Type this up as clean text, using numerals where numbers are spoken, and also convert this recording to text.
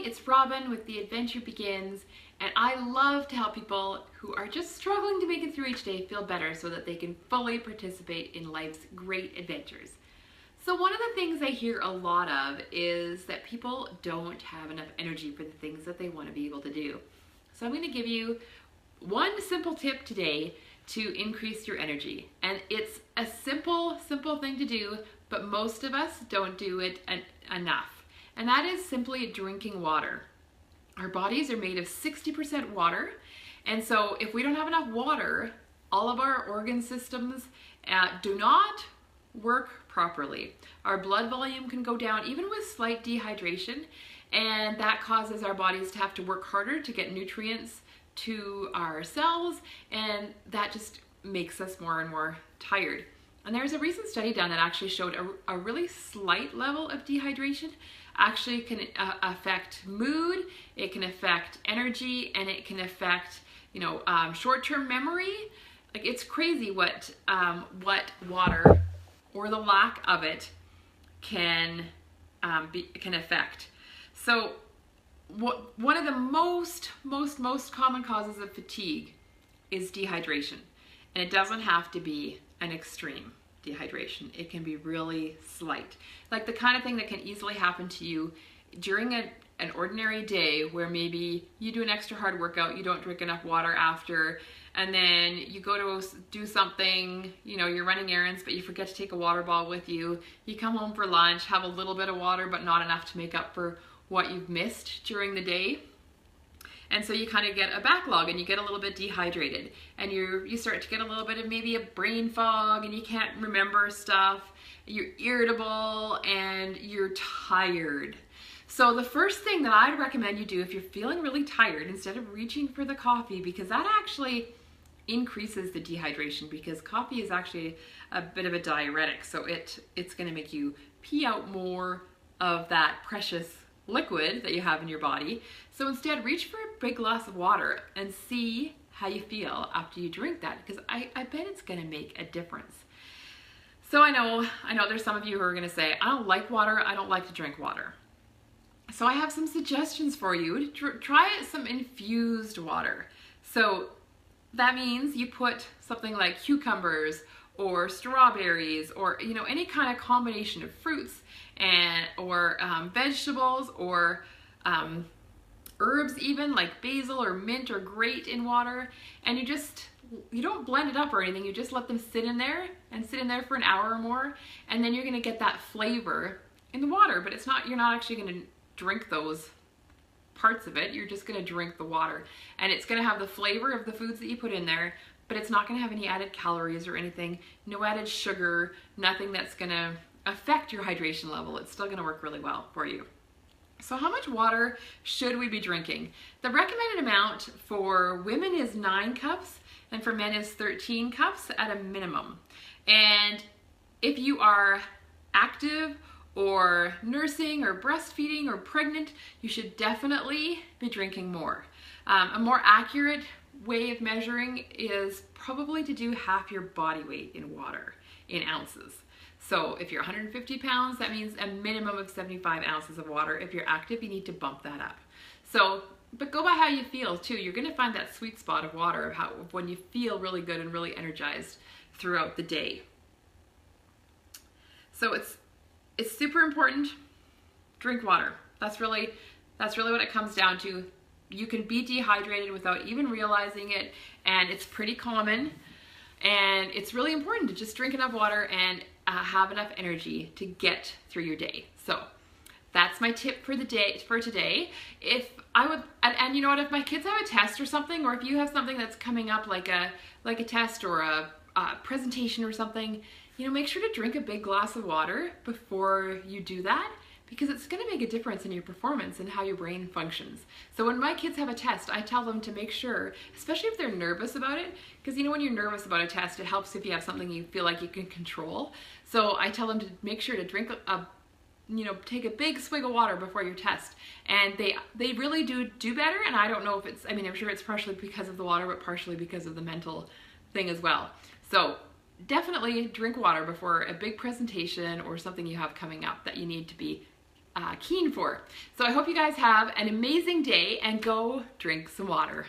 it's Robin with The Adventure Begins, and I love to help people who are just struggling to make it through each day feel better so that they can fully participate in life's great adventures. So one of the things I hear a lot of is that people don't have enough energy for the things that they want to be able to do. So I'm going to give you one simple tip today to increase your energy. And it's a simple thing to do, but most of us don't do it enough. And that is simply drinking water. Our bodies are made of 60% water. And so if we don't have enough water, all of our organ systems do not work properly. Our blood volume can go down even with slight dehydration, and that causes our bodies to have to work harder to get nutrients to our cells, and that just makes us more and more tired. And there's a recent study done that actually showed a really slight level of dehydration actually can affect mood, it can affect energy, and it can affect, short-term memory. Like, it's crazy what water or the lack of it can affect. So one of the most common causes of fatigue is dehydration. And it doesn't have to be an extreme dehydration. It can be really slight. Like the kind of thing that can easily happen to you during an ordinary day where maybe you do an extra hard workout, you don't drink enough water after, and then you go to do something, you're running errands, but you forget to take a water bottle with you. You come home for lunch, have a little bit of water, but not enough to make up for what you've missed during the day. And so you kind of get a backlog and you get a little bit dehydrated, and you start to get a little bit of maybe a brain fog, and you can't remember stuff. You're irritable and you're tired. So the first thing that I'd recommend you do if you're feeling really tired, instead of reaching for the coffee, because that actually increases the dehydration, because coffee is actually a bit of a diuretic, so it's going to make you pee out more of that precious liquid that you have in your body. So instead, reach for a big glass of water and see how you feel after you drink that, because I bet it's going to make a difference. So I know there's some of you who are going to say, I don't like water, I don't like to drink water. So I have some suggestions for you. Try some infused water. So that means you put something like cucumbers or strawberries or any kind of combination of fruits or vegetables or herbs, even like basil or mint, or grate in water, and you don't blend it up or anything. You just let them sit in there for an hour or more, and then you're going to get that flavor in the water. But you're not actually going to drink those parts of it. You're just going to drink the water, and it's going to have the flavor of the foods that you put in there, but it's not going to have any added calories or anything, no added sugar, nothing that's going to affect your hydration level. It's still going to work really well for you. So how much water should we be drinking? The recommended amount for women is 9 cups, and for men is 13 cups at a minimum. And if you are active or nursing or breastfeeding or pregnant, you should definitely be drinking more. A more accurate way of measuring is probably to do half your body weight in water in ounces. So if you're 150 pounds, that means a minimum of 75 ounces of water. If you're active, you need to bump that up. But go by how you feel too. You're going to find that sweet spot of water of when you feel really good and really energized throughout the day. So it's super important. Drink water. That's really what it comes down to. You can be dehydrated without even realizing it, and it's pretty common. And it's really important to just drink enough water and have enough energy to get through your day. So that's my tip for today. If my kids have a test or something, or if you have something that's coming up like a test or a presentation or something, make sure to drink a big glass of water before you do that, because it's going to make a difference in your performance and how your brain functions. So when my kids have a test, I tell them to make sure, especially if they're nervous about it, because when you're nervous about a test, it helps if you have something you feel like you can control. So I tell them to make sure to drink take a big swig of water before your test, and they really do better. And I don't know if I'm sure it's partially because of the water, but partially because of the mental thing as well. So definitely drink water before a big presentation or something you have coming up that you need to be keen for. So I hope you guys have an amazing day and go drink some water.